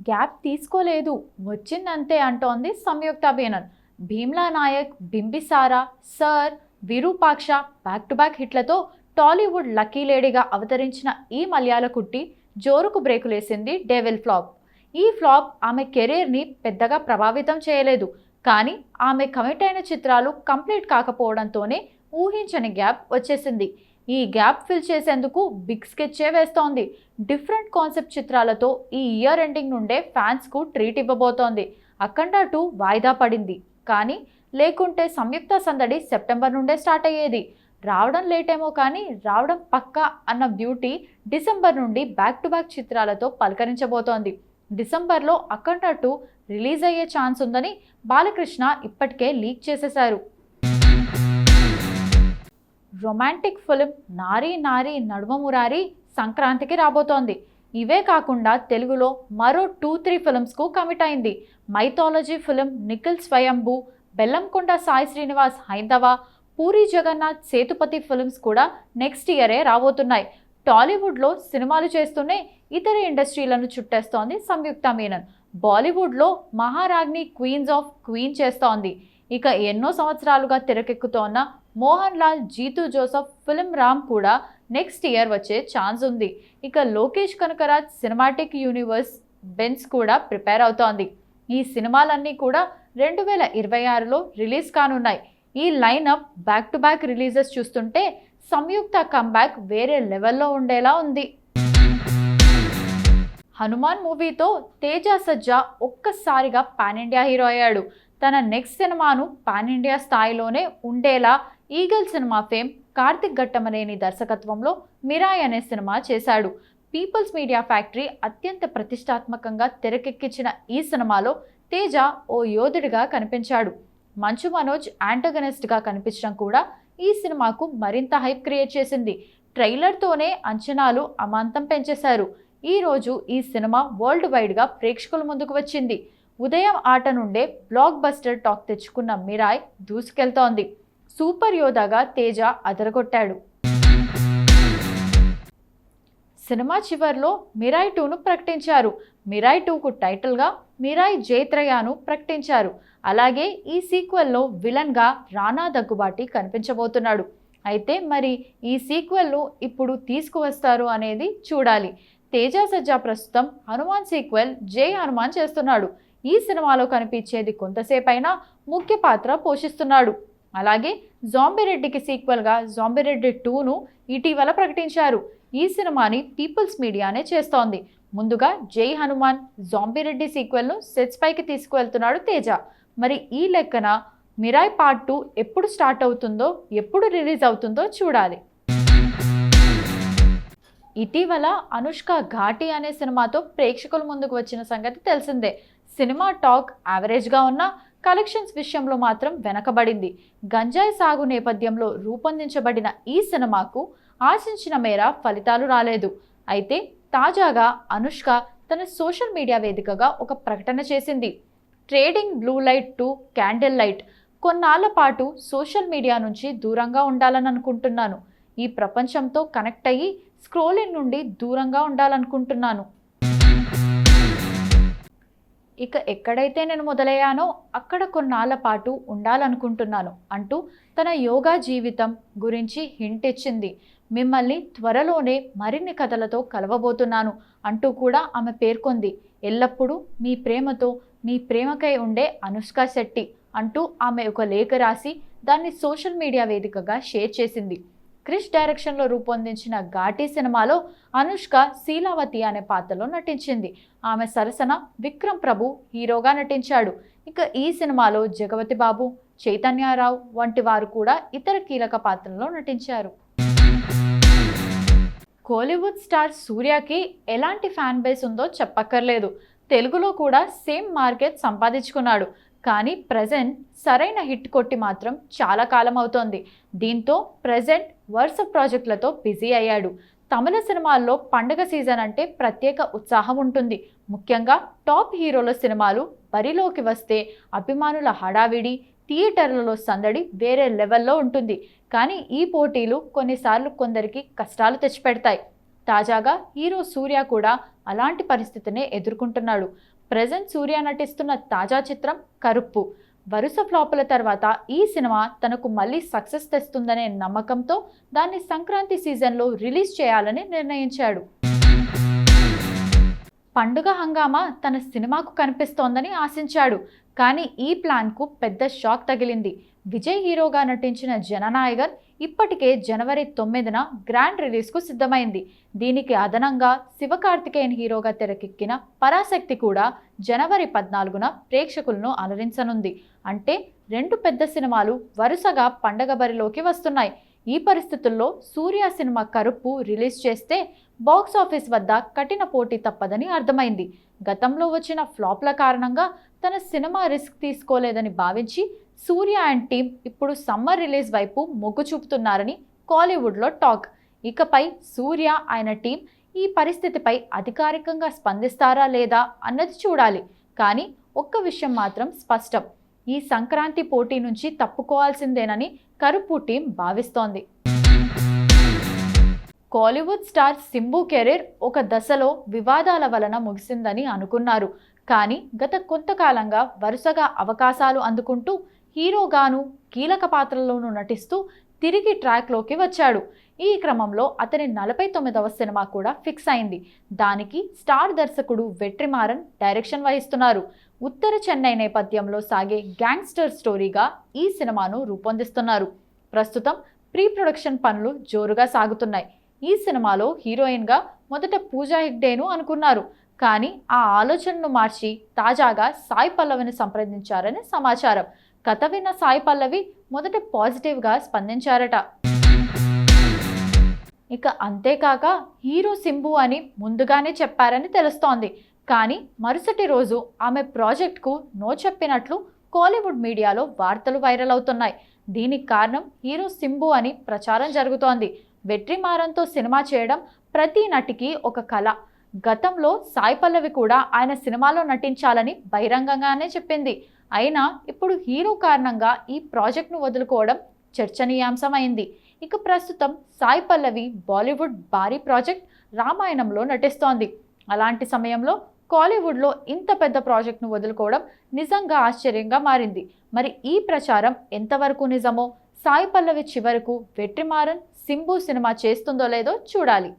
Gap తీసుకోలేదు, వచ్చిందంతే అంటోంది Samyuktha Menon. Bheemla Nayak, Bimbisara, Sir, Virupaksha back to back హిట్లతో టాలీవుడ్ లక్కీ లేడీగా అవతరించిన ఈ మలయాళ కుట్టి జోరుకు బ్రేకులేసింది డెవిల్ ఫ్లాప్. ఈ ఫ్లాప్ ఆమె కెరీర్ని పెద్దగా ప్రభావితం చేయలేదు, కానీ ఆమె కమిట్ అయిన చిత్రాలు కంప్లీట్ కాకపోవడంతోనే ఊహించని గ్యాప్ వచ్చేసింది. ఈ గ్యాప్ ఫిల్ చేసేందుకు బిగ్ స్కెచ్చే వేస్తోంది. డిఫరెంట్ కాన్సెప్ట్ చిత్రాలతో ఈ ఇయర్ ఎండింగ్ నుండే ఫ్యాన్స్కు ట్రీట్ ఇవ్వబోతోంది. అఖండ 2 వాయిదా పడింది, కానీ లేకుంటే సంయుక్త సందడి సెప్టెంబర్ నుండే స్టార్ట్ అయ్యేది. రావడం లేటేమో కానీ రావడం పక్కా అన్న బ్యూటీ డిసెంబర్ నుండి బ్యాక్ టు బ్యాక్ చిత్రాలతో పలకరించబోతోంది. డిసెంబర్లో అఖండ 2 రిలీజ్ అయ్యే ఛాన్స్ ఉందని బాలకృష్ణ ఇప్పటికే లీక్ చేసేశారు. రొమాంటిక్ ఫిలిం నారీ నారీ నడుమ మురారి సంక్రాంతికి రాబోతోంది. ఇవే కాకుండా తెలుగులో మరో 2-3 ఫిల్మ్స్కు కమిట్ అయింది. మైథాలజీ ఫిలిం నిఖిల్ స్వయంభూ, బెల్లంకొండ సాయి శ్రీనివాస్ హైందవ, పూరి జగన్నాథ్ సేతుపతి ఫిల్మ్స్ కూడా నెక్స్ట్ ఇయరే రాబోతున్నాయి. టాలీవుడ్లో సినిమాలు చేస్తూనే ఇతర ఇండస్ట్రీలను చుట్టేస్తోంది సంయుక్త మీనన్. బాలీవుడ్లో మహారాజ్ని క్వీన్స్ ఆఫ్ క్వీన్ చేస్తోంది. ఇక ఎన్నో సంవత్సరాలుగా తెరకెక్కుతోన్న మోహన్ లాల్, జీతూ జోసెఫ్ ఫిల్మ్ రామ్ కూడా నెక్స్ట్ ఇయర్ వచ్చే ఛాన్స్ ఉంది. ఇక లోకేష్ కనకరాజ్ సినిమాటిక్ యూనివర్స్ బెన్స్ కూడా ప్రిపేర్ అవుతోంది. ఈ సినిమాలన్నీ కూడా 2026లో రిలీజ్ కానున్నాయి. ఈ lineup back to back releases చూస్తుంటే సంయుక్త కంబ్యాక్ వేరే లెవెల్లో ఉండేలా ఉంది. హనుమాన్ మూవీతో తేజ సజ్జా ఒక్కసారిగా పాన్ ఇండియా హీరో అయ్యాడు. తన నెక్స్ట్ సినిమాను పాన్ ఇండియా స్థాయిలోనే ఉండేలా eagle cinema fame Karthik Ghattamaneni దర్శకత్వంలో మిరాయ్ అనే సినిమా చేశాడు. పీపుల్స్ మీడియా ఫ్యాక్టరీ అత్యంత ప్రతిష్టాత్మకంగా తెరకెక్కించిన ఈ సినిమాలో తేజ ఓ యోధుడిగా కనిపించాడు. మంచు మనోజ్ యాంటగనిస్ట్గా కనిపించడం కూడా ఈ సినిమాకు మరింత హైప్ క్రియేట్ చేసింది. ట్రైలర్తోనే అంచనాలు అమాంతం పెంచేశారు. ఈరోజు ఈ సినిమా వరల్డ్ వైడ్గా ప్రేక్షకుల ముందుకు వచ్చింది. ఉదయం ఆట నుండే బ్లాక్ బస్టర్ టాక్ తెచ్చుకున్న మిరాయ్ దూసుకెళ్తోంది. సూపర్ యోధాగా తేజ అదరగొట్టాడు. సినిమా చివర్లో మిరాయ్ 2ను ప్రకటించారు. మిరాయ్ 2కు టైటిల్గా మిరాయ్ జైత్రయాను ప్రకటించారు. అలాగే ఈ సీక్వెల్లో విలన్గా రానా దగ్గుబాటి కనిపించబోతున్నాడు. అయితే మరి ఈ సీక్వెల్ను ఇప్పుడు తీసుకువస్తారు అనేది చూడాలి. తేజ సజ్జా ప్రస్తుతం హనుమాన్ సీక్వెల్ జై హనుమాన్ చేస్తున్నాడు. ఈ సినిమాలో కనిపించేది కొంతసేపైనా ముఖ్య పాత్ర పోషిస్తున్నాడు. అలాగే జాంబిరెడ్డికి సీక్వెల్గా జాంబిరెడ్డి 2ను ఇటీవల ప్రకటించారు. ఈ సినిమాని పీపుల్స్ మీడియానే చేస్తోంది. ముందుగా జై హనుమాన్ జాంబిరెడ్డి సీక్వెల్ను సెట్స్ పైకి తీసుకువెళ్తున్నాడు తేజ. మరి ఈ లెక్కన మిరాయ్ పార్ట్ 2 ఎప్పుడు స్టార్ట్ అవుతుందో, ఎప్పుడు రిలీజ్ అవుతుందో చూడాలి. ఇటీవల అనుష్క ఘాటి అనే సినిమాతో ప్రేక్షకుల ముందుకు వచ్చిన సంగతి తెలిసిందే. సినిమా టాక్ యావరేజ్గా ఉన్న కలెక్షన్స్ విషయంలో మాత్రం వెనకబడింది. గంజాయి సాగు నేపథ్యంలో రూపొందించబడిన ఈ సినిమాకు ఆశించిన మేర ఫలితాలు రాలేదు. అయితే తాజాగా అనుష్క తన సోషల్ మీడియా వేదికగా ఒక ప్రకటన చేసింది. Trading blue light to candle light. కొన్నాళ్ల పాటు సోషల్ మీడియా నుంచి దూరంగా ఉండాలని అనుకుంటున్నాను. ఈ ప్రపంచంతో కనెక్ట్ అయ్యి స్క్రోలింగ్ నుండి దూరంగా ఉండాలనుకుంటున్నాను. ఇక ఎక్కడైతే నేను మొదలయ్యానో అక్కడ కొన్నాళ్ల పాటు ఉండాలనుకుంటున్నాను అంటూ తన యోగా జీవితం గురించి హింట్ ఇచ్చింది. మిమ్మల్ని త్వరలోనే మరిన్ని కథలతో కలవబోతున్నాను అంటూ కూడా ఆమె పేర్కొంది. ఎల్లప్పుడూ మీ ప్రేమతో, మీ ప్రేమకై ఉండే అనుష్క శెట్టి అంటూ ఆమె ఒక లేఖ రాసి దాన్ని సోషల్ మీడియా వేదికగా షేర్ చేసింది. క్రిష్ డైరెక్షన్లో రూపొందించిన ఘాటి సినిమాలో అనుష్క శీలావతి అనే పాత్రలో నటించింది. ఆమె సరసన విక్రమ్ ప్రభు హీరోగా నటించాడు. ఇక ఈ సినిమాలో జగపతి బాబు, చైతన్యరావు వంటి వారు కూడా ఇతర కీలక పాత్రల్లో నటించారు. కోలీవుడ్ స్టార్ సూర్యకి ఎలాంటి ఫ్యాన్ బేస్ ఉందో చెప్పక్కర్లేదు. తెలుగులో కూడా సేమ్ మార్కెట్ సంపాదించుకున్నాడు. కానీ ప్రజెంట్ సరైన హిట్ కొట్టి మాత్రం చాలా కాలం అవుతోంది. దీంతో ప్రజెంట్ వరుస ప్రాజెక్టులతో బిజీ అయ్యాడు. తమిళ సినిమాల్లో పండుగ సీజన్ అంటే ప్రత్యేక ఉత్సాహం ఉంటుంది. ముఖ్యంగా టాప్ హీరోల సినిమాలు బరిలోకి వస్తే అభిమానుల హడావిడి, థియేటర్లలో సందడి వేరే లెవెల్లో ఉంటుంది. కానీ ఈ పోటీలు కొన్నిసార్లు కొందరికి కష్టాలు తెచ్చిపెడతాయి. తాజాగా హీరో సూర్య కూడా అలాంటి పరిస్థితినే ఎదుర్కొంటున్నాడు. ప్రెజెంట్ సూర్య నటిస్తున్న తాజా చిత్రం కరుప్పు. వరుస ఫ్లాపుల తర్వాత ఈ సినిమా తనకు మళ్ళీ సక్సెస్ తెస్తుందనే నమ్మకంతో దాన్ని సంక్రాంతి సీజన్లో రిలీజ్ చేయాలని నిర్ణయించాడు. పండుగ హంగామా తన సినిమాకు కనిపిస్తోందని ఆశించాడు. కానీ ఈ ప్లాన్కు పెద్ద షాక్ తగిలింది. విజయ్ హీరోగా నటించిన జననాయగన్ ఇప్పటికే జనవరి 9న గ్రాండ్ రిలీజ్కు సిద్ధమైంది. దీనికి అదనంగా శివకార్తికేయన్ హీరోగా తెరకెక్కిన పరాశక్తి కూడా జనవరి 14న ప్రేక్షకులను అలరించనుంది. అంటే 2 పెద్ద సినిమాలు వరుసగా పండగ బరిలోకి వస్తున్నాయి. ఈ పరిస్థితుల్లో సూర్య సినిమా కరుప్పు రిలీజ్ చేస్తే బాక్సాఫీస్ వద్ద కఠిన పోటీ తప్పదని అర్థమైంది. గతంలో వచ్చిన ఫ్లాప్ల కారణంగా తన సినిమా రిస్క్ తీసుకోలేదని భావించి సూర్య అండ్ టీం ఇప్పుడు సమ్మర్ రిలీజ్ వైపు మొగ్గు చూపుతున్నారని కాలీవుడ్లో టాక్. ఇకపై సూర్య ఆయన టీం ఈ పరిస్థితిపై అధికారికంగా స్పందిస్తారా లేదా అన్నది చూడాలి. కానీ ఒక్క విషయం మాత్రం స్పష్టం, ఈ సంక్రాంతి పోటీ నుంచి తప్పుకోవాల్సిందేనని కరుప్పు టీం భావిస్తోంది. కాలీవుడ్ స్టార్ సింబు కెరీర్ ఒక దశలో వివాదాల వలన ముగిసిందని అనుకున్నారు. కానీ గత కొంతకాలంగా వరుసగా అవకాశాలు అందుకుంటూ హీరోగాను కీలక పాత్రల్లోనూ నటిస్తూ తిరిగి ట్రాక్లోకి వచ్చాడు. ఈ క్రమంలో అతని 49వ సినిమా కూడా ఫిక్స్ అయింది. దానికి స్టార్ దర్శకుడు వెట్రిమారన్ డైరెక్షన్ వహిస్తున్నారు. ఉత్తర చెన్నై నేపథ్యంలో సాగే గ్యాంగ్స్టర్ స్టోరీగా ఈ సినిమాను రూపొందిస్తున్నారు. ప్రస్తుతం ప్రీ ప్రొడక్షన్ పనులు జోరుగా సాగుతున్నాయి. ఈ సినిమాలో హీరోయిన్గా మొదట పూజా హెగ్డేను అనుకున్నారు. కానీ ఆ ఆలోచనను మార్చి తాజాగా సాయి పల్లవిని సంప్రదించారని సమాచారం. కథ విన్న సాయి పల్లవి మొదట పాజిటివ్గా స్పందించారట. ఇక అంతేకాక హీరో సింబు అని ముందుగానే చెప్పారని తెలుస్తోంది. కానీ మరుసటి రోజు ఆమె ప్రాజెక్ట్కు నో చెప్పినట్లు కాలీవుడ్ మీడియాలో వార్తలు వైరల్ అవుతున్నాయి. దీనికి కారణం హీరో సింబు అని ప్రచారం జరుగుతోంది. వెట్రిమారన్తో సినిమా చేయడం ప్రతి నటికి ఒక కళ. గతంలో సాయి పల్లవి కూడా ఆయన సినిమాలో నటించాలని బహిరంగంగానే చెప్పింది. అయినా ఇప్పుడు హీరో కారణంగా ఈ ప్రాజెక్ట్ను వదులుకోవడం చర్చనీయాంశమైంది. ఇక ప్రస్తుతం సాయి పల్లవి బాలీవుడ్ భారీ ప్రాజెక్ట్ రామాయణంలో నటిస్తోంది. అలాంటి సమయంలో కాలీవుడ్లో ఇంత పెద్ద ప్రాజెక్ట్ను వదులుకోవడం నిజంగా ఆశ్చర్యంగా మారింది. మరి ఈ ప్రచారం ఎంతవరకు నిజమో, సాయి పల్లవి చివరకు వెట్రిమారన్ సింబు సినిమా చేస్తుందో లేదో చూడాలి.